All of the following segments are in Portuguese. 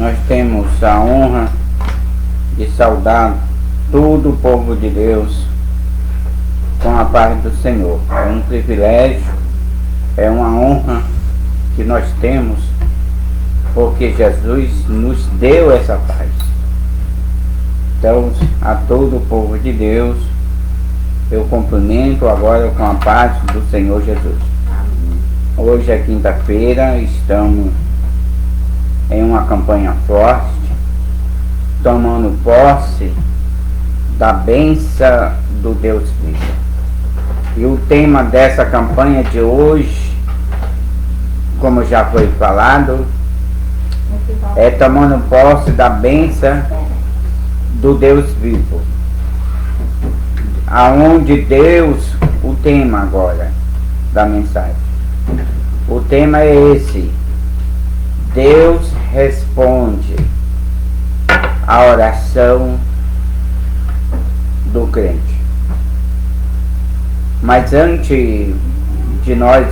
nós temos a honra de saudar todo o povo de Deus com a paz do Senhor. É um privilégio, é uma honra que nós temos, porque Jesus nos deu essa paz. Então, a todo o povo de Deus, eu cumprimento agora com a paz do Senhor Jesus. Hoje é quinta-feira, estamos em uma campanha forte, tomando posse da bênção do Deus vivo. E o tema dessa campanha de hoje, como já foi falado, é tomando posse da bênção do Deus vivo. Aonde Deus, o tema agora da mensagem. O tema é esse: Deus responde a oração do crente. Mas antes de nós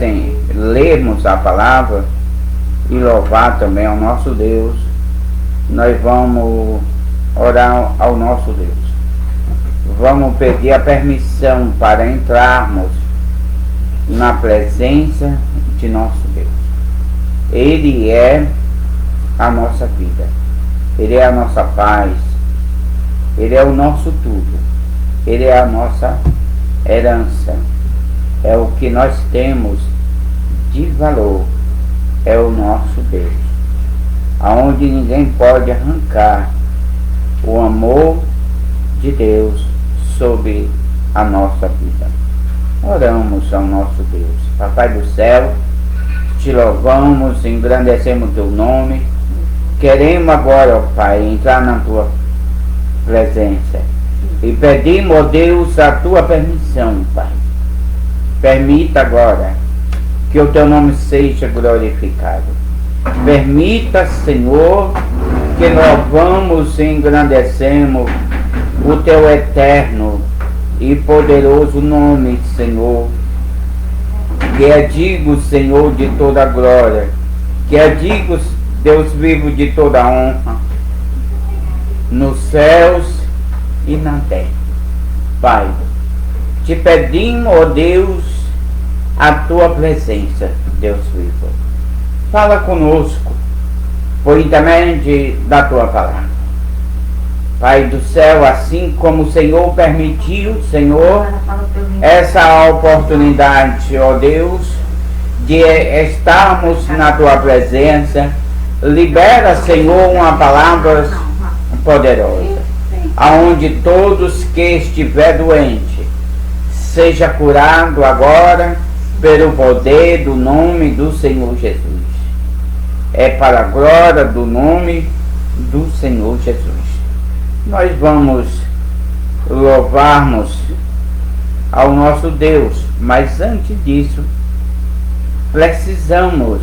lermos a palavra e louvar também ao nosso Deus, nós vamos orar ao nosso Deus. Vamos pedir a permissão para entrarmos na presença de nosso Deus. Ele é a nossa vida, Ele é a nossa paz, Ele é o nosso tudo, Ele é a nossa herança, é o que nós temos de valor, é o nosso Deus, aonde ninguém pode arrancar o amor de Deus sobre a nossa vida. Oramos ao nosso Deus. Papai do céu, te louvamos, engrandecemos teu nome. Queremos agora, ó Pai, entrar na tua presença e pedimos, ó Deus, a tua permissão, Pai. Permita agora que o teu nome seja glorificado. Permita, Senhor, que louvamos e engrandecemos o teu eterno e poderoso nome, Senhor, que é digno, Senhor, de toda glória, que é digno, Deus vivo, de toda honra, nos céus e na terra. Pai, te pedimos, ó Deus, a tua presença, Deus vivo. Fala conosco por intermédio da tua palavra. Pai do céu, assim como o Senhor permitiu, Senhor, essa oportunidade, ó Deus, de estarmos na tua presença, libera, Senhor, uma palavra poderosa, aonde todos que estiver doente seja curado agora pelo poder do nome do Senhor Jesus. É para a glória do nome do Senhor Jesus. Nós vamos louvarmos ao nosso Deus, mas antes disso precisamos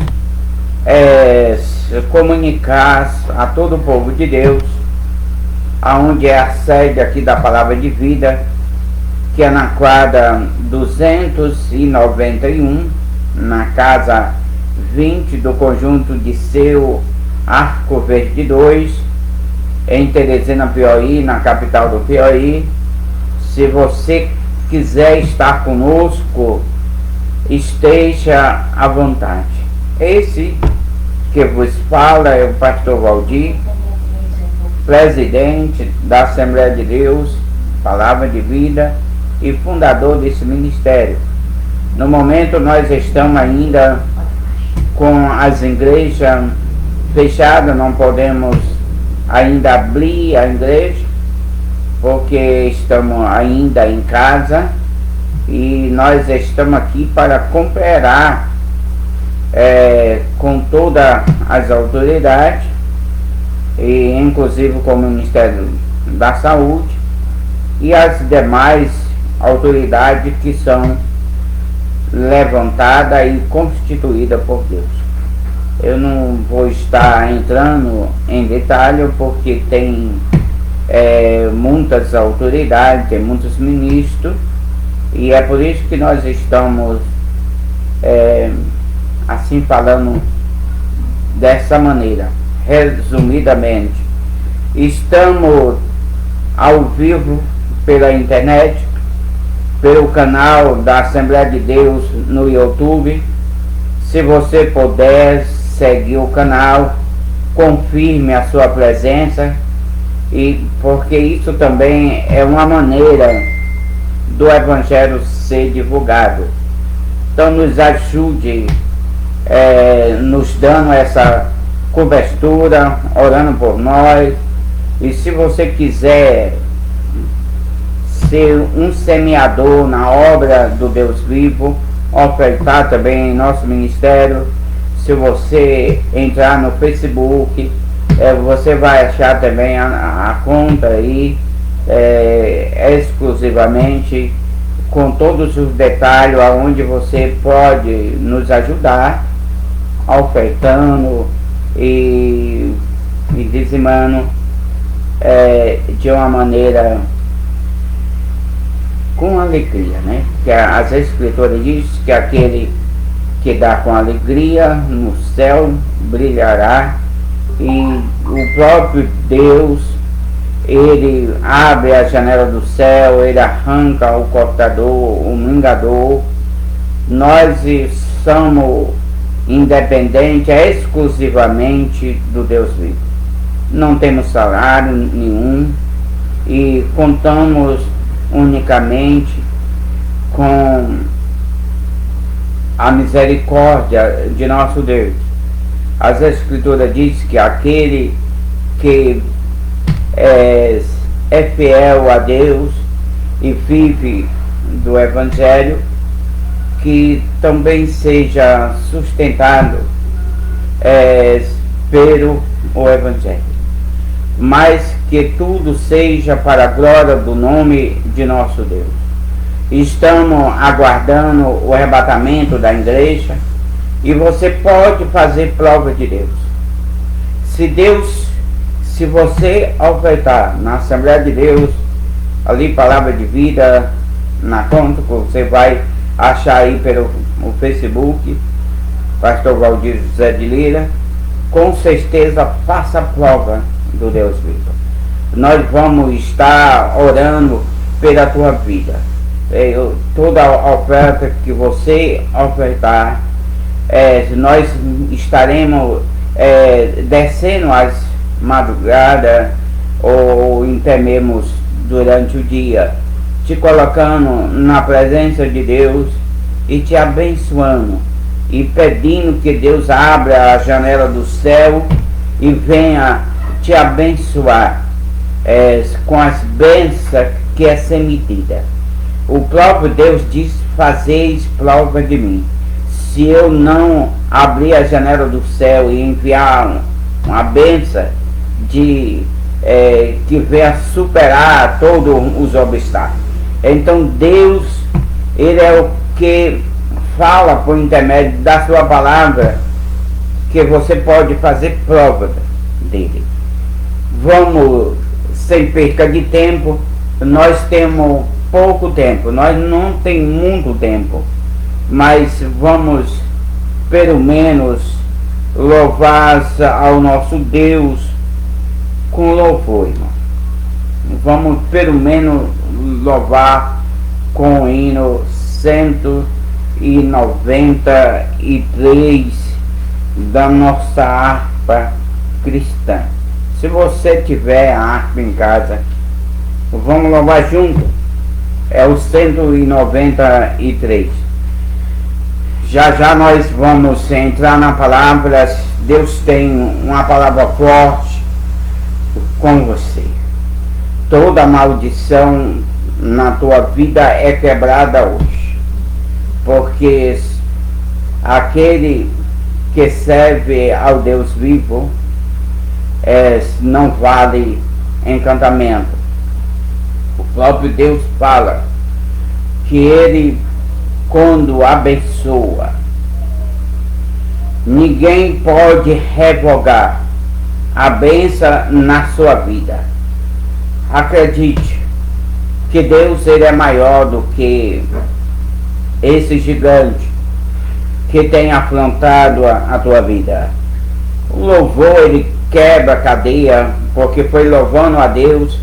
comunicar a todo o povo de Deus aonde é a sede aqui da Palavra de Vida, que é na quadra 291, na casa 20 do conjunto de Seu Arco Verde 2, em Teresina, Piauí, na capital do Piauí. Se você quiser estar conosco, esteja à vontade. Esse que vos fala é o pastor Valdir, presidente da Assembleia de Deus, Palavra de Vida, e fundador desse ministério. No momento nós estamos ainda com as igrejas fechadas, não podemos ainda abrir a igreja, porque estamos ainda em casa, e nós estamos aqui para cooperar com todas as autoridades, e inclusive com o Ministério da Saúde e as demais autoridades que são levantadas e constituídas por Deus. Eu não vou estar entrando em detalhe, porque tem muitas autoridades, tem muitos ministros, e é por isso que nós estamos assim falando dessa maneira. resumidamente, estamos ao vivo pela internet, pelo canal da Assembleia de Deus no YouTube. Se você puder seguir o canal, confirme a sua presença, e porque isso também é uma maneira do Evangelho ser divulgado. Então nos ajude, nos dando essa cobertura, orando por nós. E se você quiser ser um semeador na obra do Deus vivo, ofertar também em nosso ministério, se você entrar no Facebook, você vai achar também a conta aí, exclusivamente, com todos os detalhes, aonde você pode nos ajudar, ofertando e dizimando de uma maneira com alegria, né? Que as Escrituras diz que aquele que dá com alegria no céu brilhará, e o próprio Deus, ele abre a janela do céu, ele arranca o cortador, o mingador. Nós somos independentes exclusivamente do Deus vivo. Não temos salário nenhum e contamos unicamente com a misericórdia de nosso Deus. As Escrituras diz que aquele que é fiel a Deus e vive do Evangelho, que também seja sustentado pelo Evangelho, mas que tudo seja para a glória do nome de nosso Deus. Estamos aguardando o arrebatamento da igreja, e você pode fazer prova de Deus. Se você ofertar na Assembleia de Deus, ali Palavra de Vida, na conta que você vai achar aí pelo Facebook, Pastor Valdir José de Lira, com certeza faça prova do Deus vivo. Nós vamos estar orando pela tua vida. Toda a oferta que você ofertar, nós estaremos descendo as madrugadas ou até mesmo durante o dia, te colocando na presença de Deus e te abençoando e pedindo que Deus abra a janela do céu e venha te abençoar com as bênçãos que é sem medida. O próprio Deus diz: fazeis prova de mim. Se eu não abrir a janela do céu e enviar uma bênção que venha superar todos os obstáculos. Então Deus, ele é o que fala por intermédio da sua palavra, que você pode fazer prova dele. Vamos, sem perca de tempo, nós temos pouco tempo, nós não temos muito tempo, mas vamos pelo menos louvar ao nosso Deus com louvor, irmão. Vamos pelo menos louvar com o hino 193 da nossa harpa cristã. Se você tiver a harpa em casa, vamos louvar junto. É o 193. Já nós vamos entrar na palavra. Deus tem uma palavra forte com você. Toda maldição na tua vida é quebrada hoje, porque aquele que serve ao Deus vivo não vale encantamento. O próprio Deus fala que ele, quando abençoa, ninguém pode revogar a bênção na sua vida. Acredite que Deus, ele é maior do que esse gigante que tem afrontado a tua vida. O louvor, ele quebra a cadeia, porque foi louvando a Deus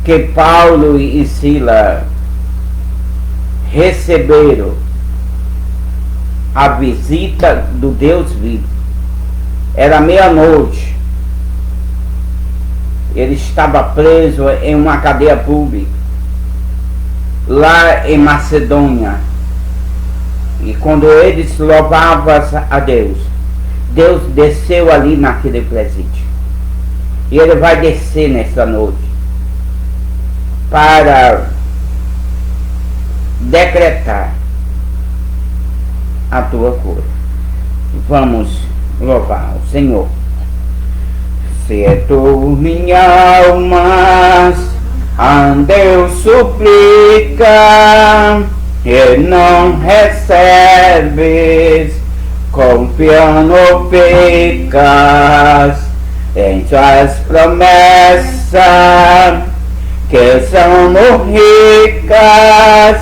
que Paulo e Silas receberam a visita do Deus vivo. Era meia-noite. Ele estava preso em uma cadeia pública, lá em Macedônia. E quando eles louvavam a Deus, Deus desceu ali naquele presídio. E Ele vai descer nessa noite para decretar a tua cura. Vamos louvar o Senhor. Se é tu, minha alma, a Deus suplica, e não recebes, confiando pecas em suas promessas, que são ricas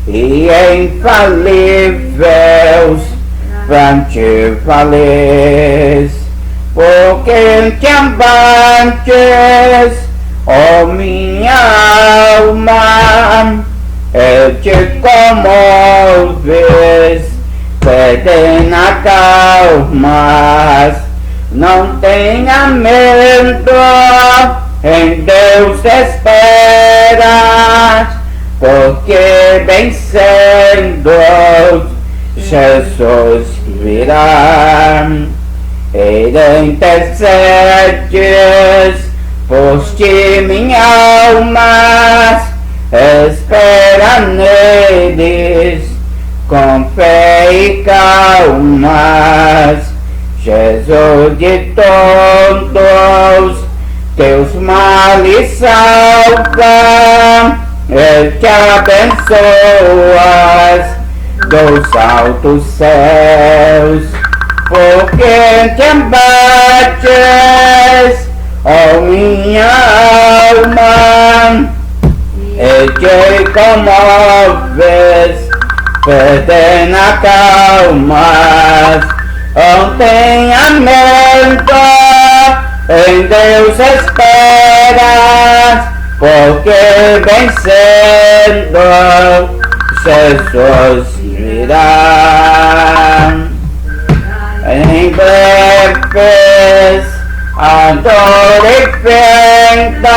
e infalíveis, pra te valer. Porque te abates, ó minha alma, e te comoves, pede acalmas, não tenha medo, em Deus esperas, porque vencendo Jesus virá. Ele intercedes por ti, minha alma, espera neles com fé e calmas. Jesus de todos teus males salva, Ele te abençoas dos altos céus. Porque te abates, ó minha alma, e te comoves, pede acalmas, não tenha medo, em Deus esperas, porque vencendo Jesus virá. Em breves a dor enfrentas,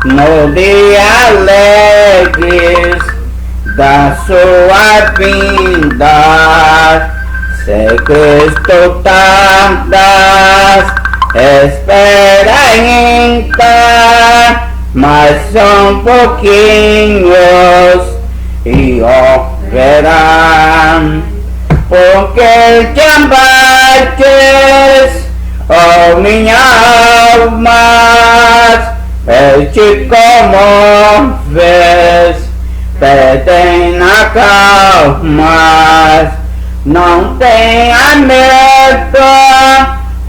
no dia alegres da sua vinda. Se Cristo tardas, espera ainda, mas são pouquinhos e verão. Porque te abates, ó minha alma, e te comoves, pede acalmas, não tenha medo,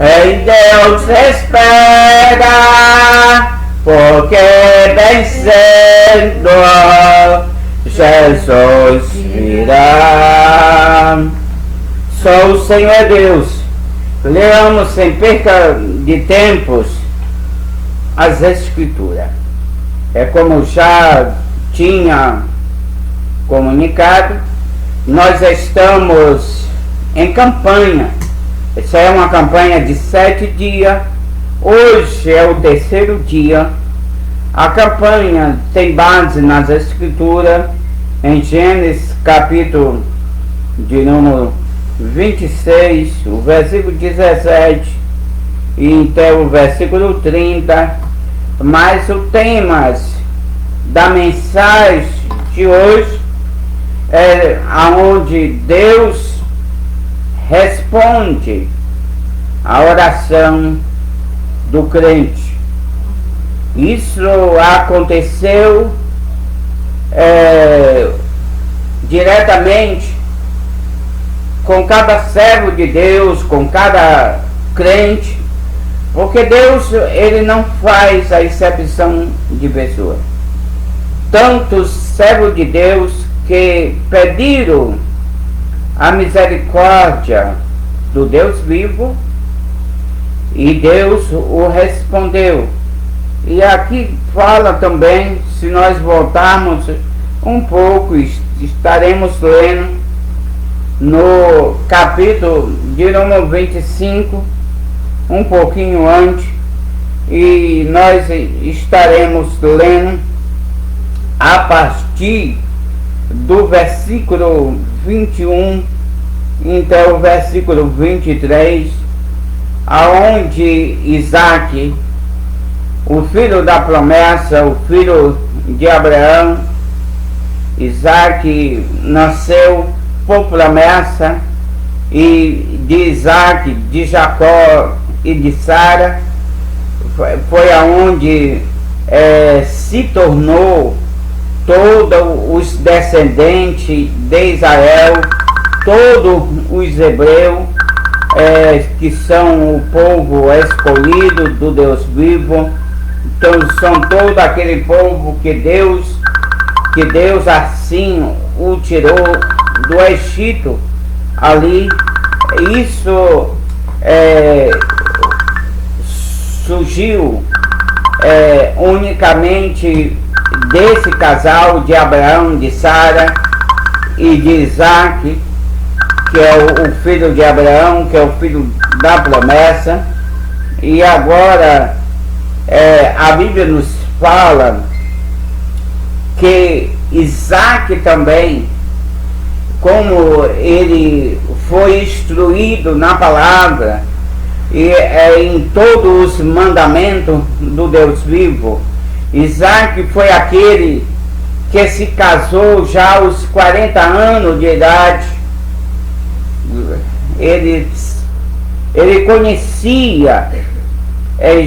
em Deus espera, porque vencendo Jesus virá. Só o Senhor é Deus. Leamos sem perca de tempos as Escrituras. É como já tinha comunicado, nós estamos em campanha. Essa é uma campanha de 7 dias. Hoje é o 3º dia. A campanha tem base nas Escrituras, em Gênesis capítulo de número 26, o versículo 17 e até o versículo 30, mas o tema da mensagem de hoje é aonde Deus responde a oração do crente. Isso aconteceu diretamente com cada servo de Deus, com cada crente, porque Deus, Ele não faz a exceção de pessoas. Tantos servos de Deus que pediram a misericórdia do Deus vivo E Deus o respondeu. E aqui fala também, se nós voltarmos um pouco, estaremos lendo no capítulo de número 25, um pouquinho antes, e nós estaremos lendo a partir do versículo 21, então o versículo 23, aonde Isaac, o filho da promessa, o filho de Abraão, Isaac nasceu por promessa, e de Isaac, de Jacó e de Sara, foi aonde se tornou todos os descendentes de Israel, todos os hebreus, que são o povo escolhido do Deus vivo. Então são todo aquele povo que Deus assim o tirou do Egito ali. Isso surgiu unicamente desse casal de Abraão, de Sara e de Isaac, que é o filho de Abraão, que é o filho da promessa. E agora a Bíblia nos fala que Isaac também, como ele foi instruído na palavra e em todos os mandamentos do Deus vivo, Isaac foi aquele que se casou já aos 40 anos de idade. Ele conhecia,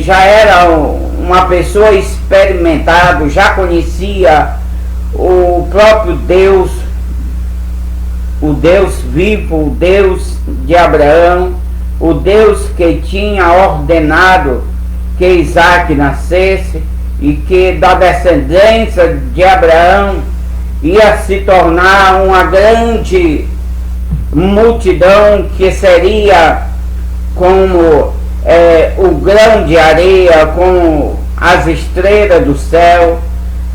já era uma pessoa experimentada, já conhecia o próprio Deus, o Deus vivo, o Deus de Abraão, o Deus que tinha ordenado que Isaac nascesse e que da descendência de Abraão ia se tornar uma grande multidão, que seria como o grão de areia, como as estrelas do céu.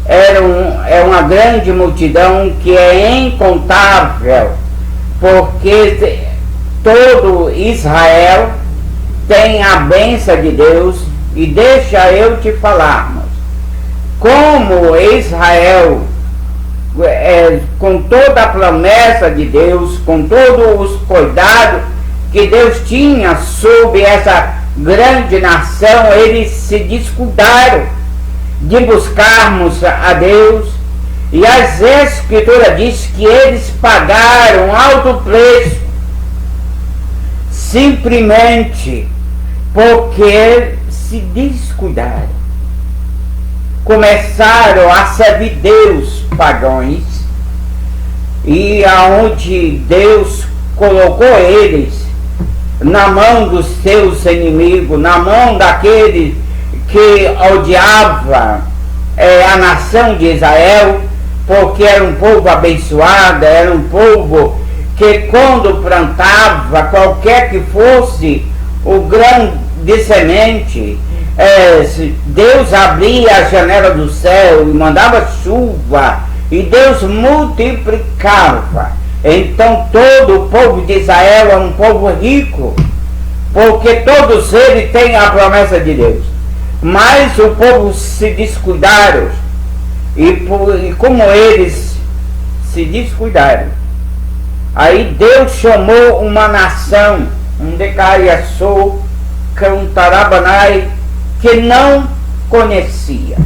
É uma grande multidão que é incontável, porque todo Israel tem a bênção de Deus. E deixa eu te falar, como Israel, com toda a promessa de Deus, com todos os cuidados que Deus tinha sobre essa grande nação, eles se descuidaram de buscarmos a Deus. E as Escrituras diz que eles pagaram alto preço, simplesmente porque se descuidaram. Começaram a servir Deus pagãos, e aonde Deus colocou eles na mão dos seus inimigos, na mão daquele que odiava a nação de Israel, porque era um povo abençoado, era um povo que quando plantava, qualquer que fosse o grão de semente, Deus abria a janela do céu e mandava chuva, e Deus multiplicava. Então todo o povo de Israel é um povo rico, porque todos eles têm a promessa de Deus. Mas o povo se descuidaram, e como eles se descuidaram, aí Deus chamou uma nação, um Decaiaçou, Cantarabanai, que não conhecia.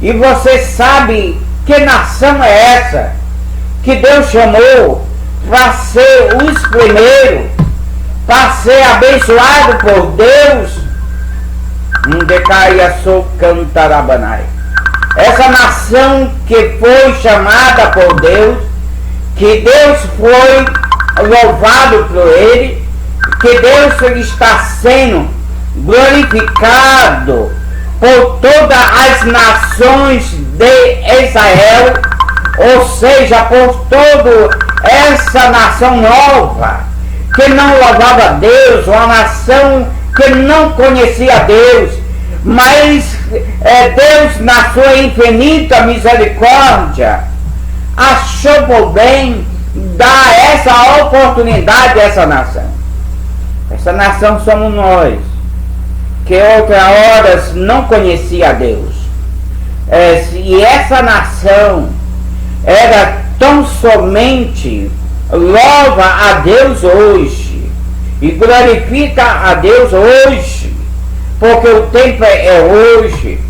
E você sabe que nação é essa que Deus chamou para ser os primeiros, para ser abençoado por Deus? Um Decaiaçou, Cantarabanai. Essa nação que foi chamada por Deus, que Deus foi louvado por ele, que Deus está sendo glorificado por todas as nações de Israel, ou seja, por toda essa nação nova que não louvava Deus, uma nação que não conhecia Deus, mas Deus, na sua infinita misericórdia, achou por bem dar essa oportunidade a essa nação. Essa nação somos nós, que outras horas não conhecia Deus. E essa nação era tão somente louva a Deus hoje e glorifica a Deus hoje, porque o tempo é hoje,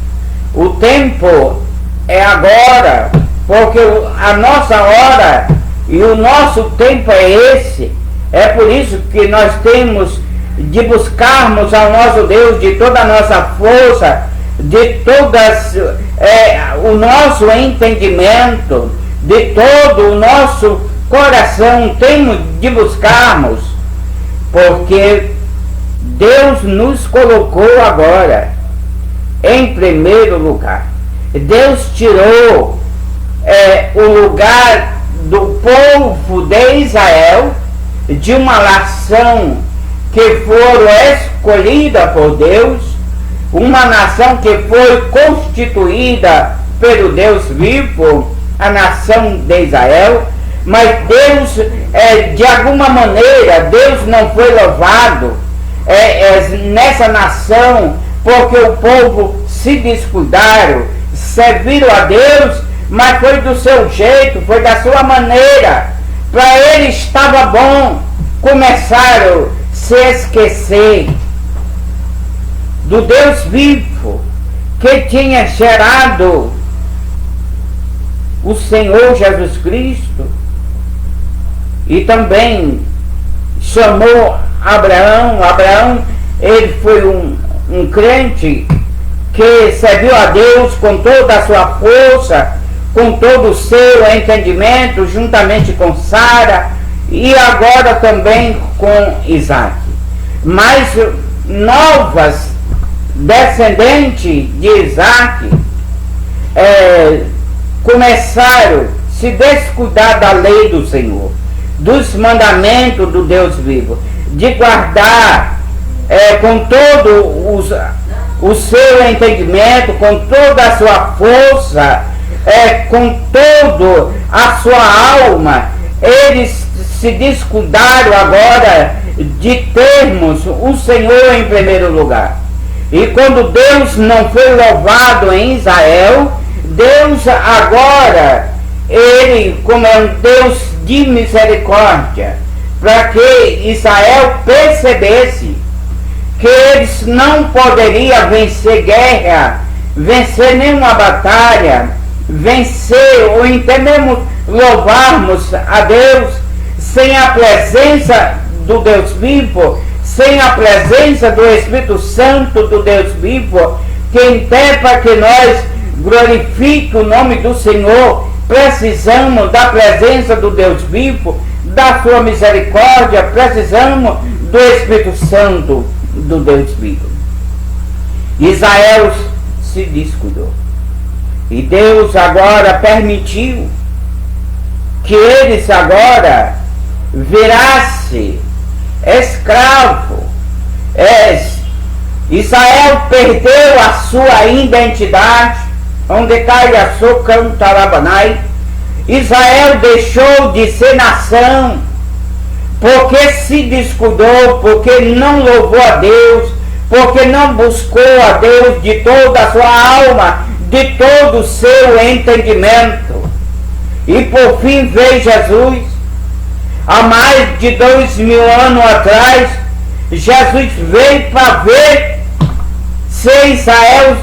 o tempo é agora, porque a nossa hora e o nosso tempo é esse. É por isso que nós temos de buscarmos ao nosso Deus de toda a nossa força, de todas o nosso entendimento, de todo o nosso coração. Temos de buscarmos, porque Deus nos colocou agora em primeiro lugar. Deus tirou o lugar do povo de Israel, de uma nação que foram escolhida por Deus, uma nação que foi constituída pelo Deus vivo, a nação de Israel. Mas Deus, de alguma maneira, Deus não foi louvado nessa nação, porque o povo se descuidaram, serviram a Deus, mas foi do seu jeito, foi da sua maneira. Para ele estava bom. Começaram a se esquecer do Deus vivo que tinha gerado o Senhor Jesus Cristo, e também chamou Abraão. Abraão, ele foi um crente que serviu a Deus com toda a sua força, com todo o seu entendimento, juntamente com Sara, e agora também com Isaac. Mas novas descendentes de Isaac começaram a se descuidar da lei do Senhor, dos mandamentos do Deus vivo, de guardar com todo o seu entendimento, com toda a sua força, com toda a sua alma. Eles se descuidaram agora de termos o Senhor em primeiro lugar. E quando Deus não foi louvado em Israel, Deus agora, ele, como é um Deus de misericórdia, para que Israel percebesse que eles não poderiam vencer guerra, vencer nenhuma batalha, vencer ou até mesmo louvarmos a Deus sem a presença do Deus vivo, sem a presença do Espírito Santo do Deus vivo, que então, para que nós glorifique o nome do Senhor, precisamos da presença do Deus vivo, da sua misericórdia, precisamos do Espírito Santo do Deus vivo. Israel se descuidou, e Deus agora permitiu que eles agora virassem escravo. Israel perdeu a sua identidade, onde cai a sua cantarabanai. Israel deixou de ser nação, porque se descuidou, porque não louvou a Deus, porque não buscou a Deus de toda a sua alma, de todo o seu entendimento. E por fim veio Jesus. Há mais de 2000 anos atrás, Jesus veio para ver se Israel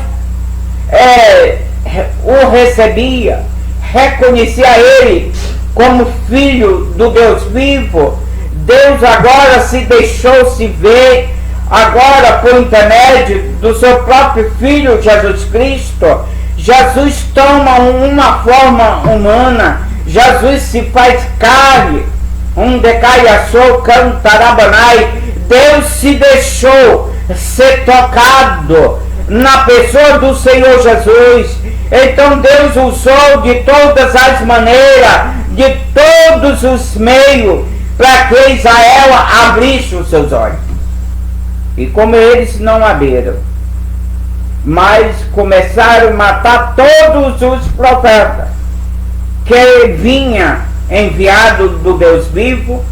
o recebia, reconhecia ele como filho do Deus vivo. Deus agora se deixou se ver, agora por intermédio do seu próprio Filho Jesus Cristo. Jesus toma uma forma humana, Jesus se faz carne, Deus se deixou ser tocado na pessoa do Senhor Jesus. Então Deus usou de todas as maneiras, de todos os meios, para que Israel abrisse os seus olhos. E como eles não abriram, mas começaram a matar todos os profetas que vinha enviado do Deus vivo,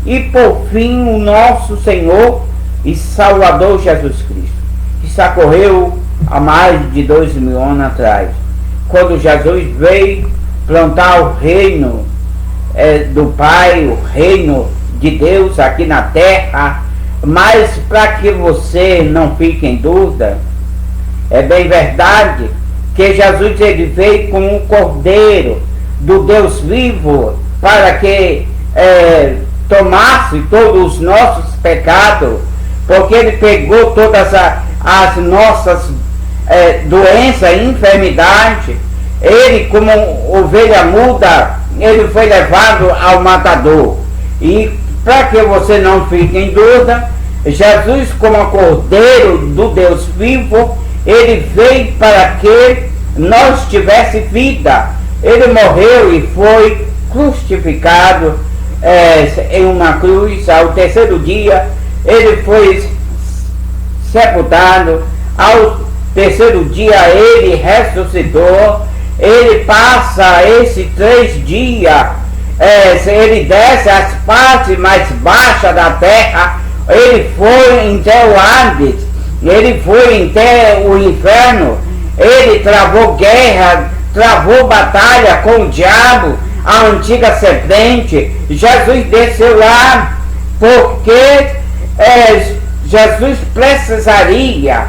e por fim o nosso Senhor e Salvador Jesus Cristo, que socorreu há mais de 2000 anos atrás, quando Jesus veio plantar o reino do Pai, o reino de Deus aqui na terra. Mas para que você não fique em dúvida, é bem verdade que Jesus ele veio como um cordeiro do Deus vivo para que tomasse todos os nossos pecados, porque ele pegou todas as nossas doenças e enfermidades. Ele, como ovelha muda, ele foi levado ao matador. E para que você não fique em dúvida, Jesus, como cordeiro do Deus vivo, ele veio para que nós tivesse vida. Ele morreu e foi crucificado em uma cruz. Ao terceiro dia ele foi sepultado. Ao terceiro dia ele ressuscitou. Ele passa esses 3 dias, ele desce as partes mais baixas da terra. Ele foi até o Hades, ele foi até o inferno. Ele travou guerra, travou batalha com o diabo, a antiga serpente. Jesus desceu lá porque Jesus precisaria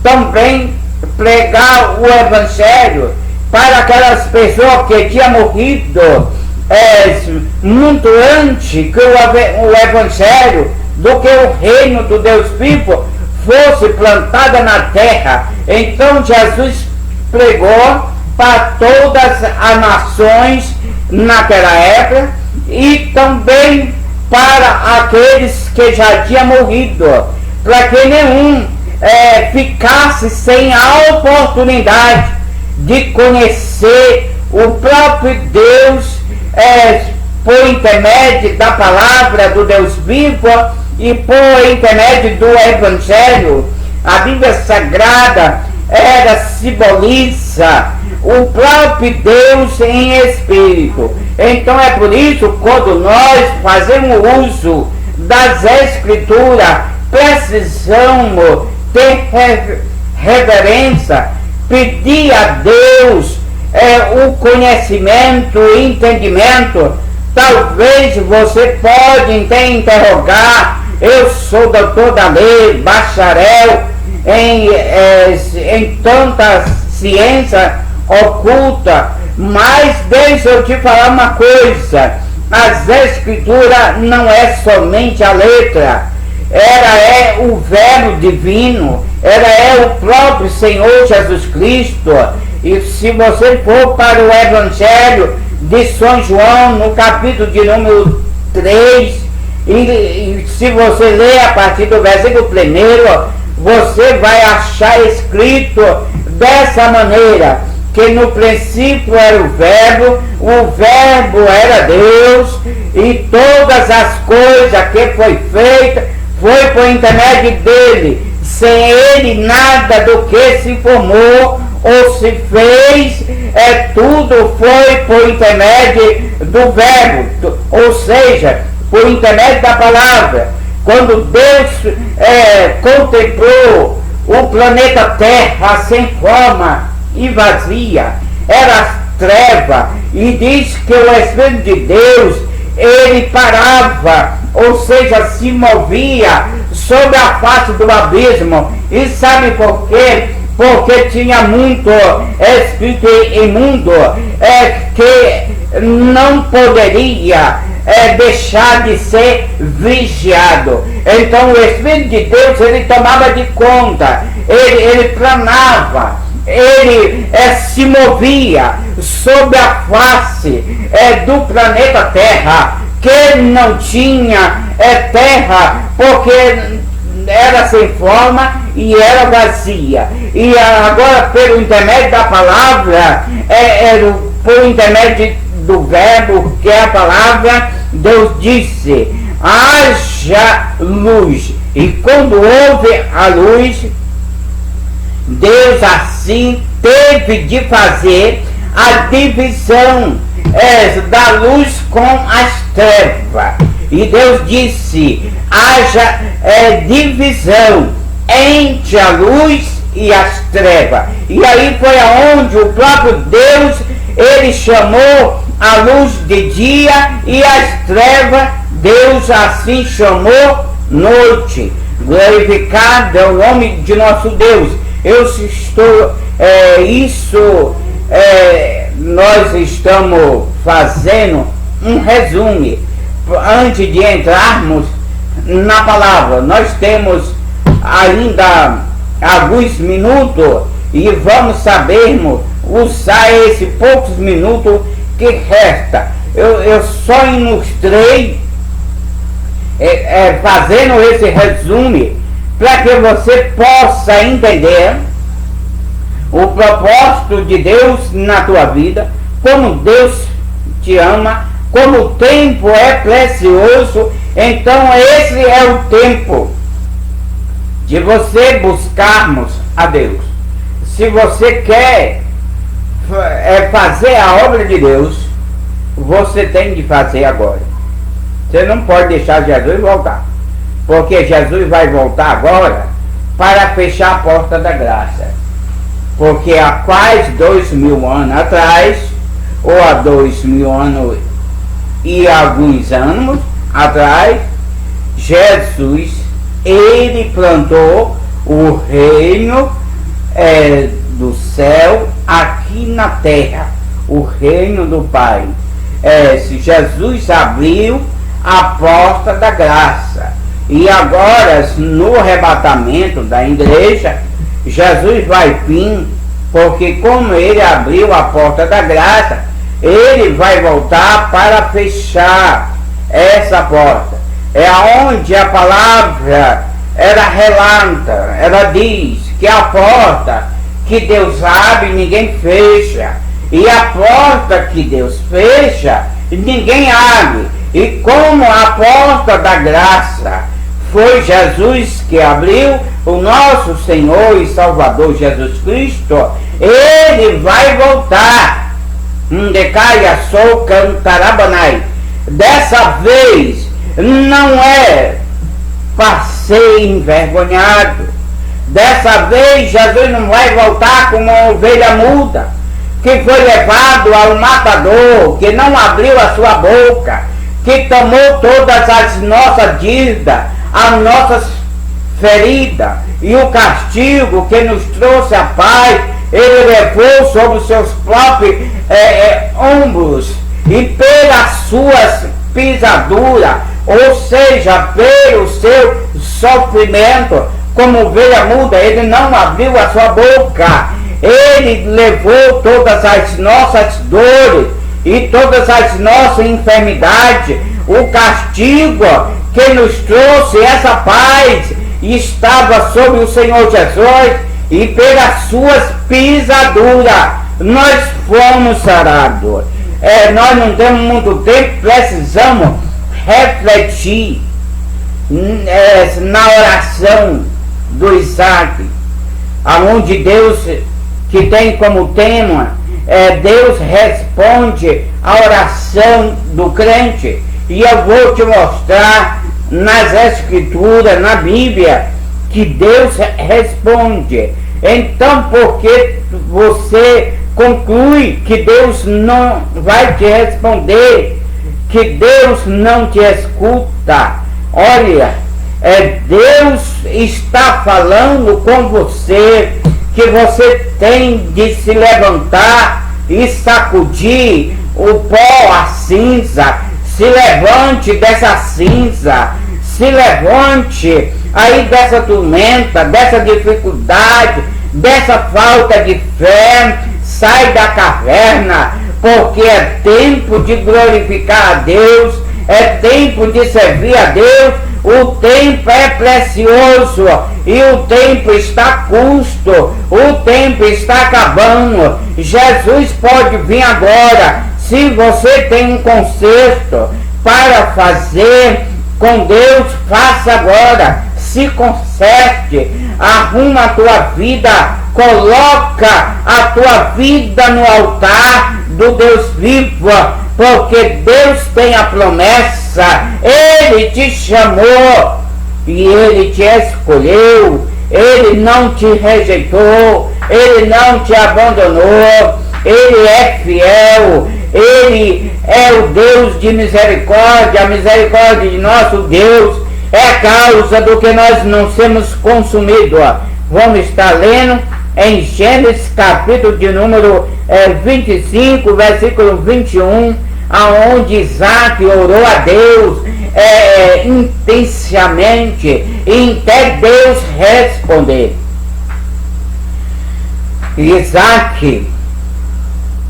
também pregar o evangelho para aquelas pessoas que tinham morrido muito antes que o evangelho, do que o reino do Deus vivo fosse plantada na terra. Então Jesus pregou para todas as nações naquela época, e também para aqueles que já tinham morrido, para que nenhum ficasse sem a oportunidade de conhecer o próprio Deus por intermédio da palavra do Deus vivo e por intermédio do Evangelho. A Bíblia Sagrada simboliza o próprio Deus em espírito. Então é por isso, quando nós fazemos uso das Escrituras, precisamos ter reverência, pedir a Deus o conhecimento, o entendimento. Talvez você pode interrogar: eu sou doutor da lei, bacharel em tantas ciências ocultas, mas deixa eu te falar uma coisa: as Escrituras não é somente a letra, ela é o verbo divino, ela é o próprio Senhor Jesus Cristo. E se você for para o Evangelho de São João, no capítulo de número 3, e se você ler a partir do versículo 1, você vai achar escrito dessa maneira: que no princípio era o Verbo era Deus, e todas as coisas que foi feita foi por intermédio dele. Sem ele nada do que se formou ou se fez, tudo foi por intermédio do Verbo, ou seja, por intermédio da palavra. Quando Deus contemplou o planeta Terra sem forma e vazia, era treva, e diz que o Espírito de Deus, ele parava, ou seja, se movia sobre a face do abismo. E sabe por quê? Porque tinha muito espírito imundo que não poderia deixar de ser vigiado. Então o Espírito de Deus, ele tomava de conta, ele planava, ele se movia sobre a face do planeta Terra, que não tinha terra, porque era sem forma e era vazia. E agora, pelo intermédio da palavra, por intermédio do verbo, que é a palavra, Deus disse: haja luz. E quando houve a luz, Deus assim teve de fazer a divisão da luz com as trevas. E Deus disse: haja divisão entre a luz e as trevas. E aí foi aonde o próprio Deus, ele chamou a luz de dia e as trevas, Deus assim chamou noite. Glorificado é o nome de nosso Deus. Nós estamos fazendo um resumo. Antes de entrarmos na palavra, nós temos ainda alguns minutos e vamos sabermos usar esses poucos minutos que resta. Eu só ilustrei fazendo esse resumo para que você possa entender o propósito de Deus na tua vida, como Deus te ama, como o tempo é precioso. Então esse é o tempo de você buscarmos a Deus. Se você quer fazer a obra de Deus, você tem de fazer agora. Você não pode deixar Jesus voltar, porque Jesus vai voltar agora para fechar a porta da graça. Porque há quase 2000 anos atrás, ou há 2000 anos e alguns anos atrás, Jesus, ele plantou o reino do céu aqui na terra, o reino do Pai. Jesus abriu a porta da graça. E agora, no arrebatamento da igreja, Jesus vai vir, porque como ele abriu a porta da graça, ele vai voltar para fechar essa porta. É aonde a palavra ela diz que a porta que Deus abre, ninguém fecha. E a porta que Deus fecha, ninguém abre. E como a porta da graça foi Jesus que abriu, o nosso Senhor e Salvador Jesus Cristo, ele vai voltar. Ndecaia sou cantarabanai. Dessa vez não é para ser envergonhado. Dessa vez Jesus não vai voltar como uma ovelha muda, que foi levado ao matador, que não abriu a sua boca, que tomou todas as nossas dívidas, as nossas feridas, e o castigo que nos trouxe a paz, ele levou sobre os seus próprios ombros, e pelas suas pisaduras, ou seja, pelo seu sofrimento, como ovelha muda, ele não abriu a sua boca. Ele levou todas as nossas dores e todas as nossas enfermidades. O castigo que nos trouxe essa paz estava sobre o Senhor Jesus, e pelas suas pisaduras nós fomos sarados. Nós não temos muito tempo, precisamos refletir na oração do Isaac, aonde Deus, que tem como tema, Deus responde a oração do crente. E eu vou te mostrar nas Escrituras, na Bíblia, que Deus responde. Então, por que você conclui que Deus não vai te responder, que Deus não te escuta? Olha, Deus está falando com você, que você tem de se levantar e sacudir o pó, a cinza. Se levante dessa cinza, se levante aí dessa tormenta, dessa dificuldade, dessa falta de fé. Sai da caverna, porque é tempo de glorificar a Deus, é tempo de servir a Deus. O tempo é precioso e o tempo está a custo, o tempo está acabando. Jesus pode vir agora. Se você tem um conserto para fazer com Deus, faça agora. se conserte, arruma a tua vida, coloca a tua vida no altar do Deus vivo, porque Deus tem a promessa, Ele te chamou e Ele te escolheu, Ele não te rejeitou, Ele não te abandonou, Ele é fiel, Ele é o Deus de misericórdia, a misericórdia de nosso Deus é a causa do que nós não sermos consumidos. Vamos estar lendo em Gênesis capítulo de número 25, versículo 21, aonde Isaac orou a Deus intensamente, e até Deus responder. Isaac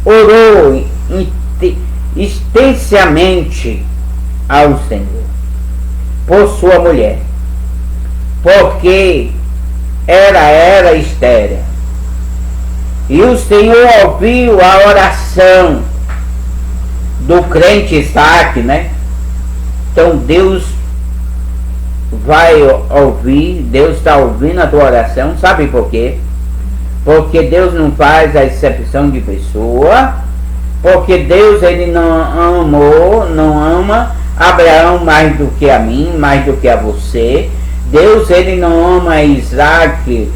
orou extensamente ao Senhor por sua mulher, porque era estéril. E o Senhor ouviu a oração do crente Isaac, né? Então Deus vai ouvir, Deus está ouvindo a tua oração, sabe por quê? Porque Deus não faz a exceção de pessoa, porque Deus ele não ama Abraão mais do que a mim, mais do que a você. Deus ele não ama Isaac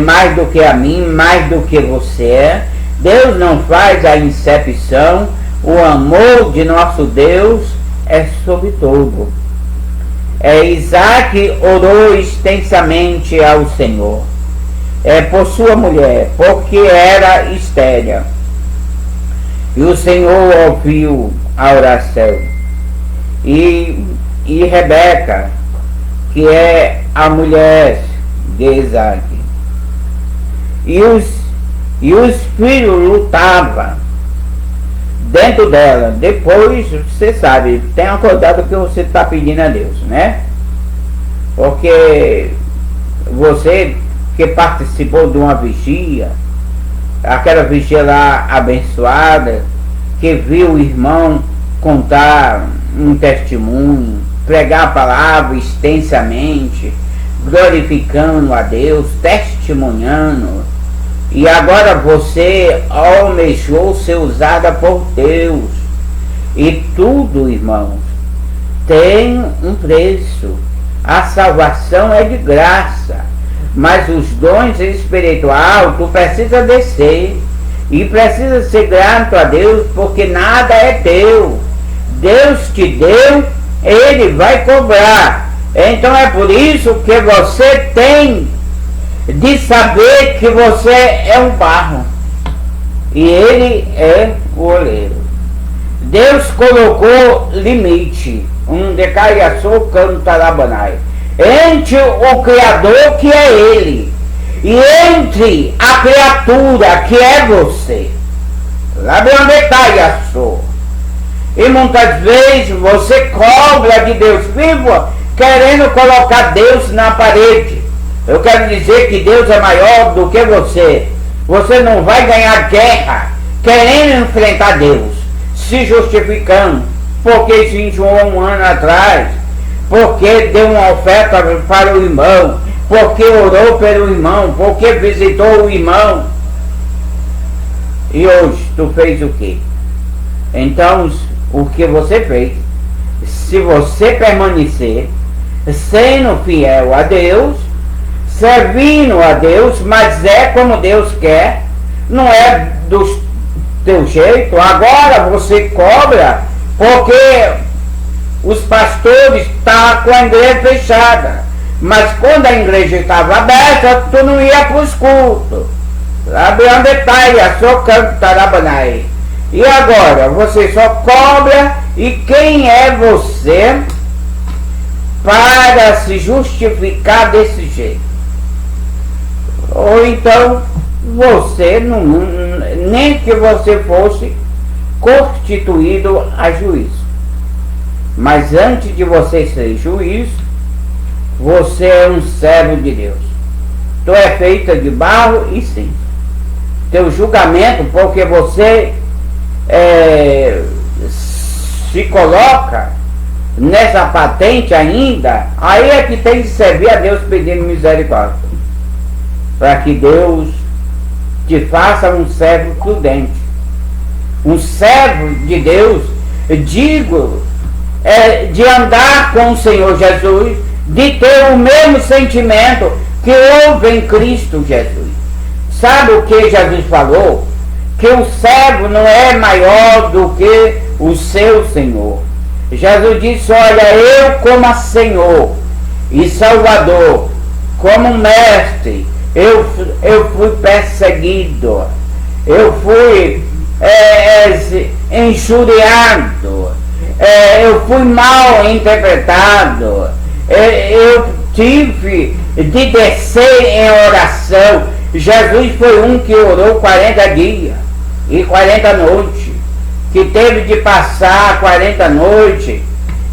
mais do que a mim, mais do que você. Deus não faz a exceção. O amor de nosso Deus é sobre todo. Isaac orou extensamente ao Senhor por sua mulher, porque era estéril. E o Senhor ouviu a oração. E Rebeca, que é a mulher de Isaac, e os filhos lutavam dentro dela. Depois, você sabe, tenha cuidado que você está pedindo a Deus, né? Porque você que participou de uma vigia, aquela vigia lá abençoada, que viu o irmão contar um testemunho, pregar a palavra extensamente, glorificando a Deus, testemunhando, e agora você almejou ser usada por Deus. E tudo, irmãos, tem um preço. A salvação é de graça, mas os dons espirituais tu precisa descer e precisa ser grato a Deus, porque nada é teu. Deus te deu, Ele vai cobrar. Então é por isso que você tem de saber que você é um barro e Ele é o oleiro. Deus colocou limite, um decaiaçou cantarabanai, entre o Criador, que é Ele, e entre a criatura, que é você. Lá bem onde decaiaçou. E muitas vezes você cobra de Deus vivo, querendo colocar Deus na parede. Eu quero dizer que Deus é maior do que você. Você não vai ganhar guerra querendo enfrentar Deus, se justificando, porque se enjoou um ano atrás, porque deu uma oferta para o irmão, porque orou pelo irmão, porque visitou o irmão. E hoje tu fez o quê? Então, o que você fez, se você permanecer sendo fiel a Deus, servindo a Deus, mas é como Deus quer, não é do teu jeito. Agora você cobra porque os pastores estavam com a igreja fechada, mas quando a igreja estava aberta, tu não ia para os cultos. Sabe onde está? Só cantarabanai. E agora você só cobra, e quem é você para se justificar desse jeito? Ou então você não, nem que você fosse constituído a juízo, mas antes de você ser juiz, você é um servo de Deus. Tu é feita de barro e cinza. Teu julgamento, porque você se coloca nessa patente ainda, aí é que tem que servir a Deus pedindo misericórdia, para que Deus te faça um servo prudente, um servo de Deus, digo, de andar com o Senhor Jesus, de ter o mesmo sentimento que houve em Cristo Jesus. Sabe o que Jesus falou? Que o servo não é maior do que o seu Senhor. Jesus disse: olha, eu como Senhor e Salvador, como mestre, eu fui perseguido, eu fui injuriado, eu fui mal interpretado, eu tive de descer em oração. Jesus foi um que orou 40 dias e 40 noites, que teve de passar 40 noites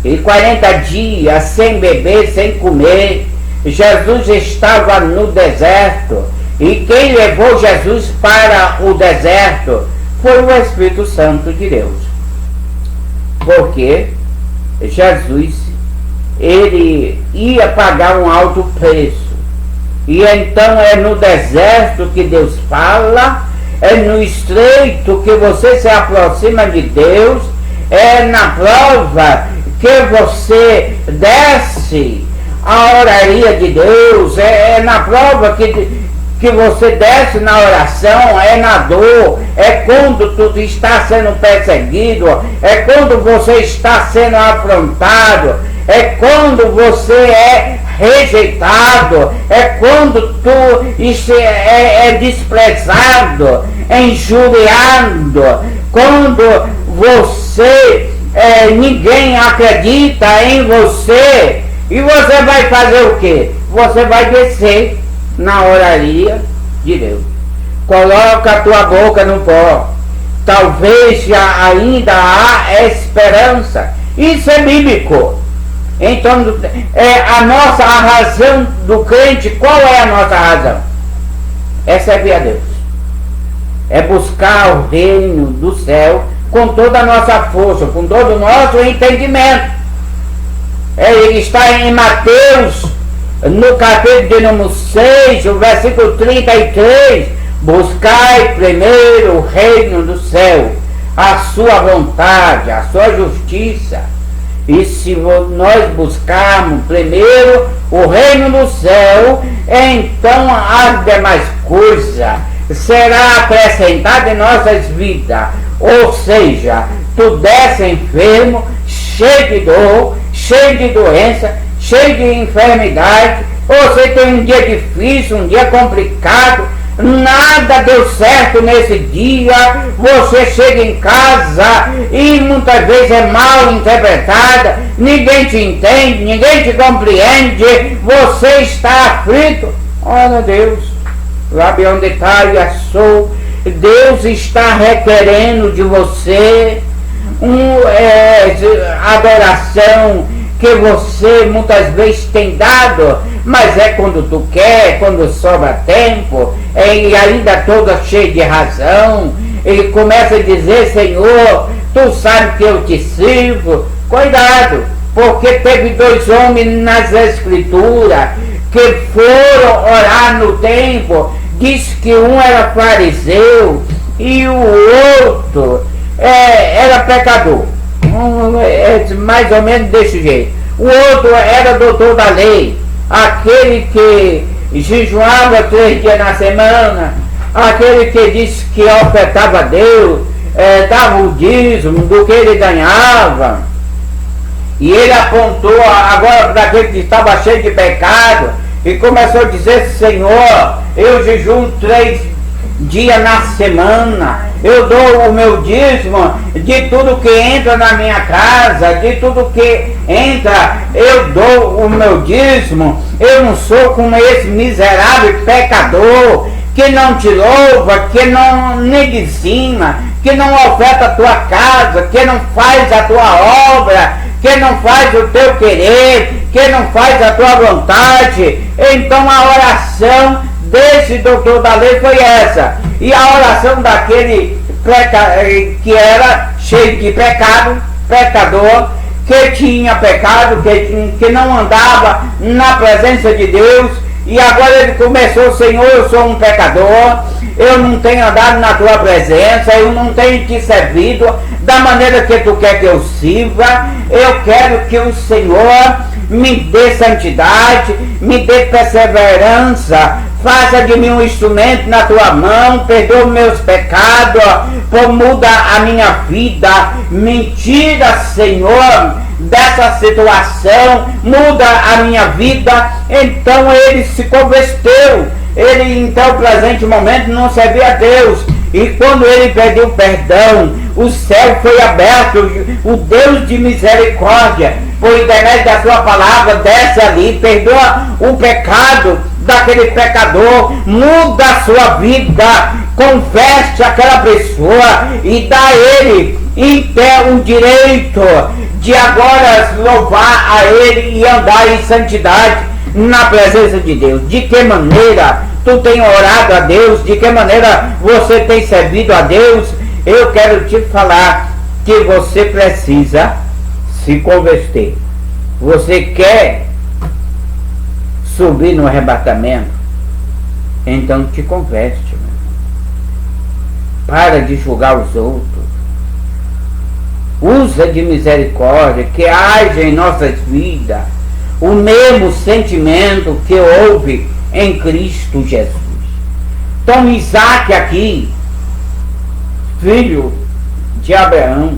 e 40 dias sem beber, sem comer. Jesus estava no deserto, e quem levou Jesus para o deserto foi o Espírito Santo de Deus, porque Jesus, ele ia pagar um alto preço, e então é no deserto que Deus fala, é no estreito que você se aproxima de Deus, é na prova que você desce a oraria de Deus, é na prova que você desce na oração, é na dor, é quando tu está sendo perseguido, é quando você está sendo afrontado, é quando você é rejeitado, é quando tu é desprezado, injuriado, quando você ninguém acredita em você, e você vai fazer o quê? Você vai descer na oraria de Deus, coloca a tua boca no pó, talvez ainda há esperança. Isso é bíblico. Então, a razão do crente, qual é a nossa razão? É servir a Deus, é buscar o reino do céu com toda a nossa força, com todo o nosso entendimento. Ele está em Mateus, no capítulo de número 6, o versículo 33, buscai primeiro o reino do céu, a sua vontade, a sua justiça. E se nós buscarmos primeiro o reino do céu, então as demais coisas será acrescentada em nossas vidas. Ou seja, tu desce enfermo, cheio de dor, cheio de doença, cheio de enfermidade, você tem um dia difícil, um dia complicado, nada deu certo nesse dia, você chega em casa e muitas vezes é mal interpretada, ninguém te entende, ninguém te compreende, você está aflito. Olha Deus, sabe onde está e assou, Deus está requerendo de você adoração que você muitas vezes tem dado, mas é quando tu quer, quando sobra tempo, e ainda toda cheia de razão, ele começa a dizer: Senhor, tu sabe que eu te sirvo. Cuidado, porque teve 2 homens nas escrituras que foram orar no templo, diz que um era fariseu e o outro era pecador, mais ou menos desse jeito. O outro era doutor da lei, aquele que jejuava 3 dias na semana, aquele que disse que ofertava a Deus, dava o dízimo do que ele ganhava. E ele apontou agora para aquele que estava cheio de pecado e começou a dizer: Senhor, eu jejuo 3 dias na semana, eu dou o meu dízimo de tudo que entra na minha casa, de tudo que entra, eu dou o meu dízimo. Eu não sou como esse miserável pecador que não te louva, que não nem dizima, que não oferta a tua casa, que não faz a tua obra, que não faz o teu querer, que não faz a tua vontade. Então a oração desse doutor da lei foi essa, e a oração daquele que era cheio de pecado, pecador, que tinha pecado, que não andava na presença de Deus, e agora ele começou: Senhor, eu sou um pecador, eu não tenho andado na tua presença, eu não tenho te servido da maneira que tu quer que eu sirva, eu quero que o Senhor me dê santidade, me dê perseverança, faça de mim um instrumento na tua mão, perdoa meus pecados, muda a minha vida, me tira, Senhor, dessa situação, muda a minha vida. Então ele se converteu, ele então, no presente momento, não servia a Deus, e quando ele pediu perdão, o céu foi aberto, o Deus de misericórdia, por intermédio da sua palavra, desce ali, perdoa o pecado daquele pecador, muda a sua vida, converte aquela pessoa e dá a ele em pé o direito de agora louvar a ele e andar em santidade na presença de Deus. De que maneira tu tem orado a Deus? De que maneira você tem servido a Deus? Eu quero te falar que você precisa se converter. Você quer subir no arrebatamento? Então te converte, meu irmão. Para de julgar os outros. Usa de misericórdia, que haja em nossas vidas o mesmo sentimento que houve em Cristo Jesus. Então Isaac aqui, filho de Abraão,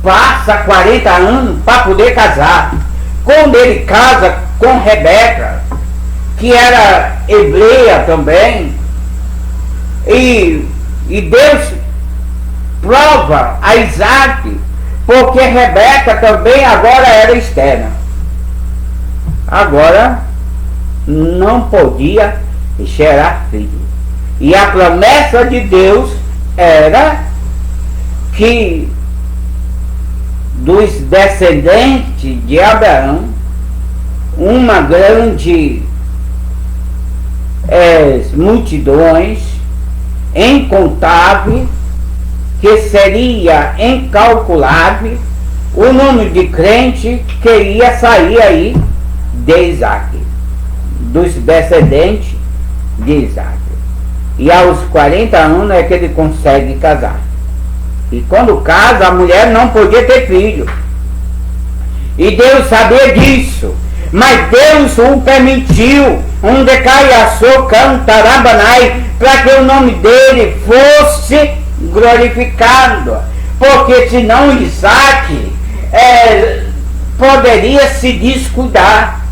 passa 40 anos para poder casar. Quando ele casa com Rebeca, que era hebreia também, e Deus prova a Isaac, porque Rebeca também agora era externa. Agora não podia gerar filho. E a promessa de Deus era que dos descendentes de Abraão, uma grande multidões incontável, que seria incalculável, o número de crentes que ia sair aí de Isaac, dos descendentes de Isaac. E aos 40 anos é que ele consegue casar. E quando casa, a mulher não podia ter filho. E Deus sabia disso. Mas Deus o permitiu, onde caiaçou cantarabanai, para que o nome dele fosse glorificado. Porque senão Isaac poderia se descuidar,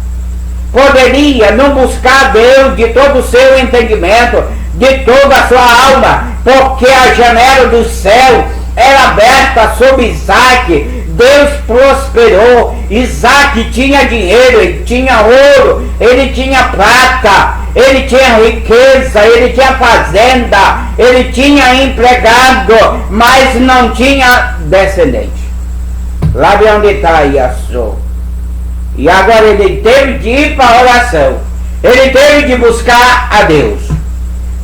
poderia não buscar Deus de todo o seu entendimento, de toda a sua alma, porque a janela do céu era aberta sobre Isaac. Deus prosperou. Isaac tinha dinheiro, ele tinha ouro, ele tinha prata, ele tinha riqueza, ele tinha fazenda, ele tinha empregado, mas não tinha descendente. Lá de onde está Iaçô. E agora ele teve de ir para a oração, ele teve de buscar a Deus.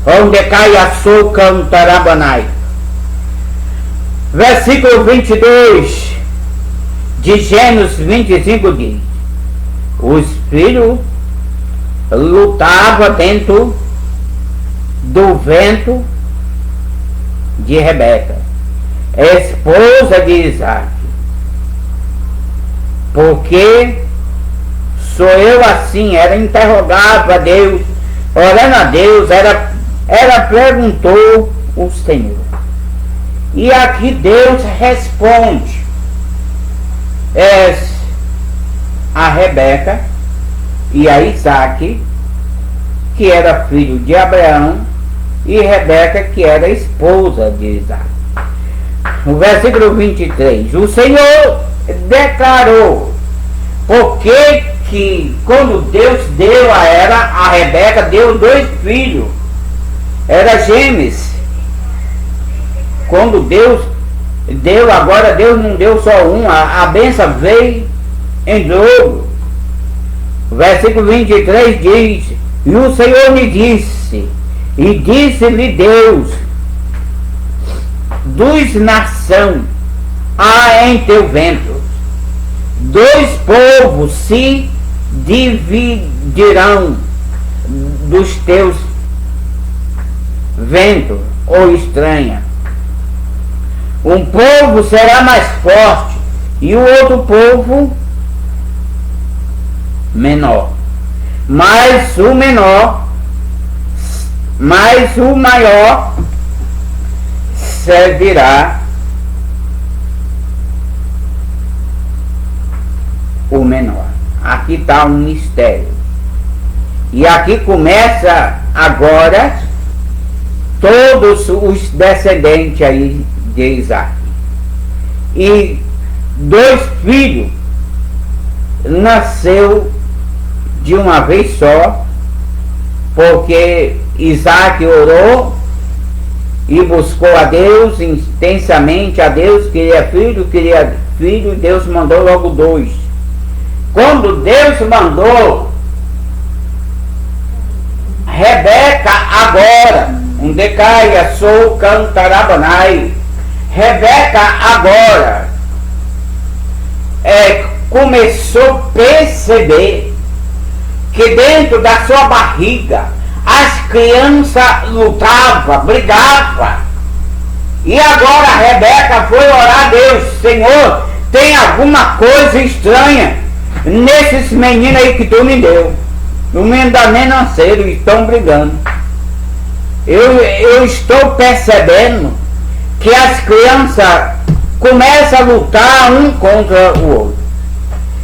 Onde cai Iaçô cantarabanai. Versículo 22 de Gênesis 25 diz: os filhos lutavam dentro do vento de Rebeca, esposa de Isaac. Porque sou eu assim? Ela interrogava a Deus, orando a Deus, ela perguntou o Senhor. E aqui Deus responde a Rebeca e a Isaac, que era filho de Abraão, e Rebeca, que era esposa de Isaac. No versículo 23, o Senhor declarou, porque que quando Deus deu a Rebeca, deu 2 filhos, era gêmeos. Quando Deus deu, agora Deus não deu só um, a bênção veio em dobro. O versículo 23 diz: e o Senhor me disse, e disse-lhe Deus, dos nação há em teu ventre, dois povos se dividirão dos teus ventos, ou estranha. Um povo será mais forte e o outro povo menor. Mas o maior servirá o menor. Aqui está um mistério. E aqui começa agora todos os descendentes aí de Isaac. E dois filhos nasceu de uma vez só, porque Isaac orou e buscou a Deus intensamente, a Deus, queria filho, Deus mandou logo dois. Quando Deus mandou Rebeca agora, um decaia, sou cantarabanai, Rebeca agora começou a perceber que dentro da sua barriga as crianças lutavam, brigavam. E agora a Rebeca foi orar a Deus: Senhor, tem alguma coisa estranha nesses meninos aí que tu me deu. Os meninos ainda nem nasceram e estão brigando. Eu estou percebendo que as crianças começam a lutar um contra o outro.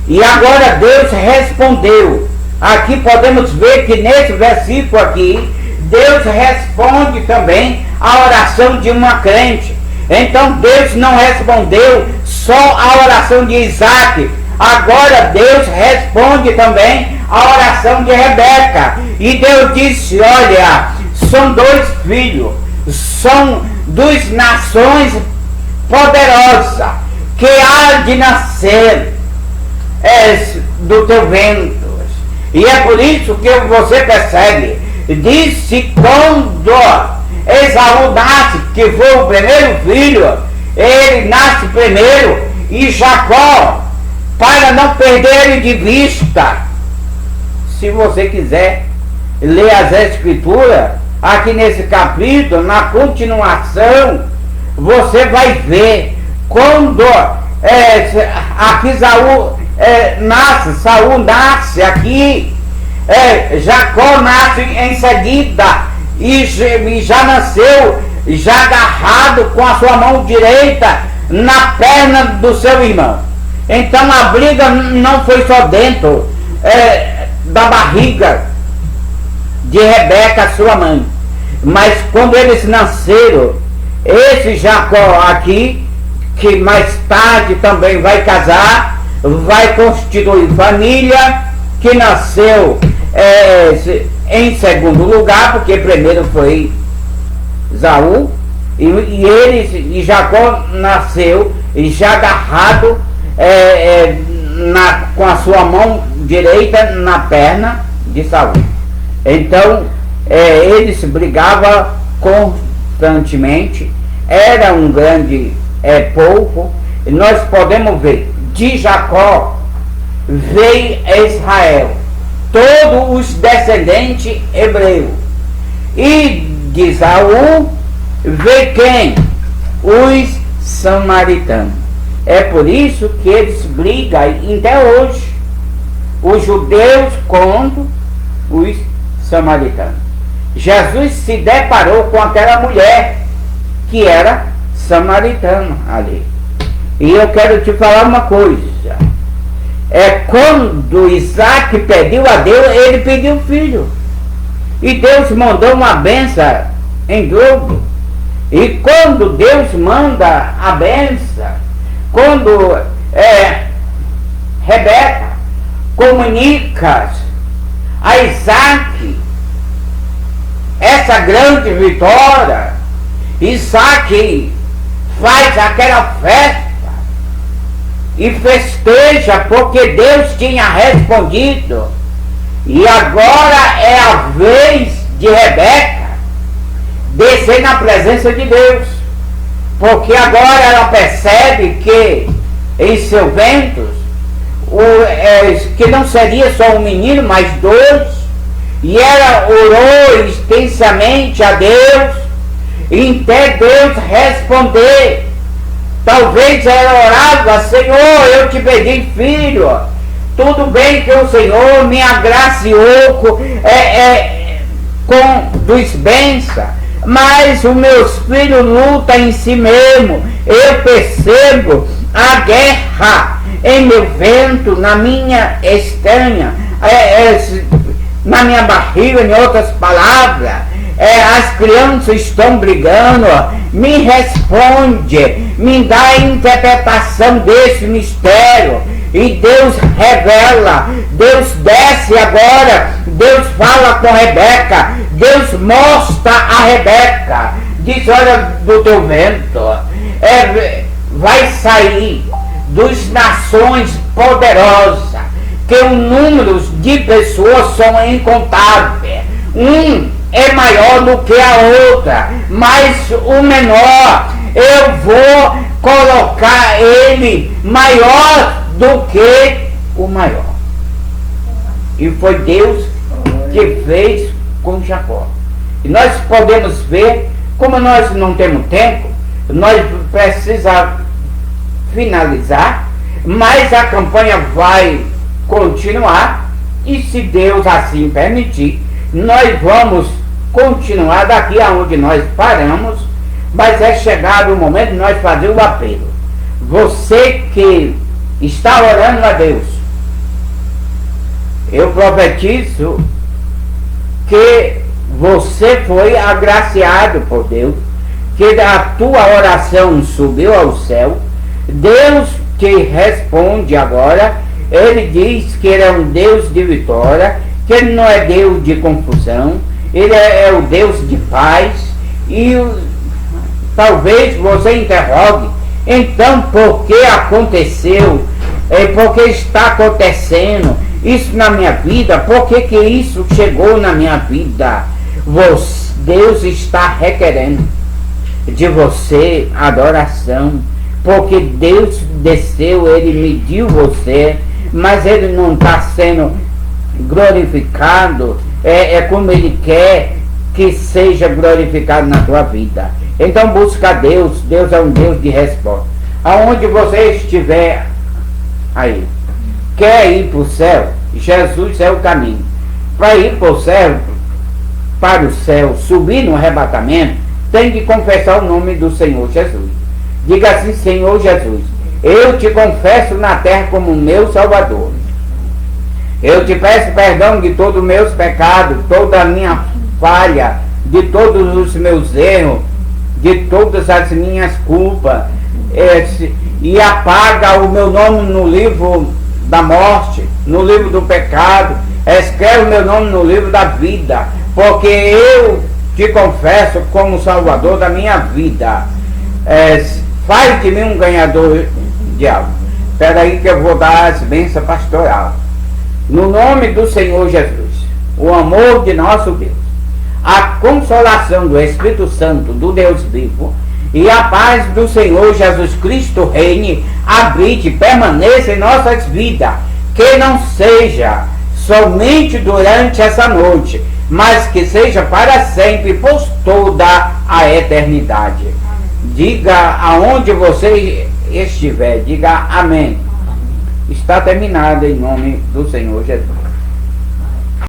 E agora Deus respondeu. Aqui podemos ver que nesse versículo aqui, Deus responde também a oração de uma crente. Então Deus não respondeu só a oração de Isaac. Agora Deus responde também a oração de Rebeca. E Deus disse: olha, são dois filhos, são duas nações poderosas que há de nascer do teu ventre. E é por isso que você percebe, disse quando Esaú nasce, que foi o primeiro filho, ele nasce primeiro, e Jacó, para não perder ele de vista. Se você quiser ler as escrituras, aqui nesse capítulo, na continuação, você vai ver quando aqui Saul nasce aqui, Jacó nasce em seguida, e já nasceu, já agarrado com a sua mão direita na perna do seu irmão. Então a briga não foi só dentro da barriga de Rebeca, sua mãe, mas quando eles nasceram, esse Jacó aqui, que mais tarde também vai casar, vai constituir família, que nasceu em segundo lugar, porque primeiro foi Esaú, e Jacó nasceu já agarrado com a sua mão direita na perna de Saul. Então eles brigavam constantemente, era um grande povo. Nós podemos ver, de Jacó veio Israel, todos os descendentes hebreus, e de Esaú veio quem? Os samaritanos. É por isso que eles brigam até hoje, os judeus contra os samaritanos. Jesus se deparou com aquela mulher que era samaritana ali. E eu quero te falar uma coisa. Quando Isaac pediu a Deus, ele pediu filho. E Deus mandou uma bênção em dobro. E quando Deus manda a bênção, quando Rebeca comunica a Isaac essa grande vitória, Isaac faz aquela festa e festeja, porque Deus tinha respondido. E agora é a vez de Rebeca descer na presença de Deus, porque agora ela percebe que em seu ventre que não seria só um menino, mas dois, e ela orou extensamente a Deus, e até Deus responder. Talvez ela orava: Senhor, eu te pedi filho, tudo bem que o Senhor me agraciou com dos bênçãos, mas os meus filhos lutam em si mesmo. Eu percebo a guerra em meu vento, na minha estanha, na minha barriga, em outras palavras. As crianças estão brigando. Me responde, me dá a interpretação desse mistério. E Deus revela, Deus desce agora, Deus fala com Rebeca, Deus mostra a Rebeca, diz: olha, do teu vento vai sair dos nações poderosas, que o número de pessoas são incontáveis. Um é maior do que a outra, mas o menor eu vou colocar ele maior do que o maior. E foi Deus que fez com Jacó. E nós podemos ver, como nós não temos tempo, nós precisamos finalizar, mas a campanha vai continuar, e se Deus assim permitir, nós vamos continuar daqui aonde nós paramos. Mas é chegado o momento de nós fazer o apelo. Você que está orando a Deus, eu profetizo que você foi agraciado por Deus, que a tua oração subiu ao céu. Deus te responde agora. Ele diz que ele é um Deus de vitória, que ele não é Deus de confusão, ele é o Deus de paz. E talvez você interrogue: então por que aconteceu? Por que está acontecendo isso na minha vida? Por que isso chegou na minha vida? Deus está requerendo de você adoração, porque Deus desceu, ele mediu você, mas ele não está sendo glorificado como ele quer que seja glorificado na tua vida. Então busca Deus. Deus é um Deus de resposta. Aonde você estiver aí, quer ir para o céu, Jesus é o caminho. Para ir para o céu, subir no arrebatamento, tem que confessar o nome do Senhor Jesus. Diga assim: Senhor Jesus, eu te confesso na terra como meu Salvador. Eu te peço perdão de todos os meus pecados, toda a minha falha, de todos os meus erros, de todas as minhas culpas, e apaga o meu nome no livro da morte, no livro do pecado. Escreve o meu nome no livro da vida, porque eu te confesso como Salvador da minha vida. Faz de mim um ganhador de alma. Espera aí que eu vou dar as bênçãos pastoral. No nome do Senhor Jesus, o amor de nosso Deus, a consolação do Espírito Santo, do Deus vivo, e a paz do Senhor Jesus Cristo reine, habite, permaneça em nossas vidas. Que não seja somente durante essa noite, mas que seja para sempre, por toda a eternidade. Diga aonde você estiver, diga amém. Está terminado em nome do Senhor Jesus.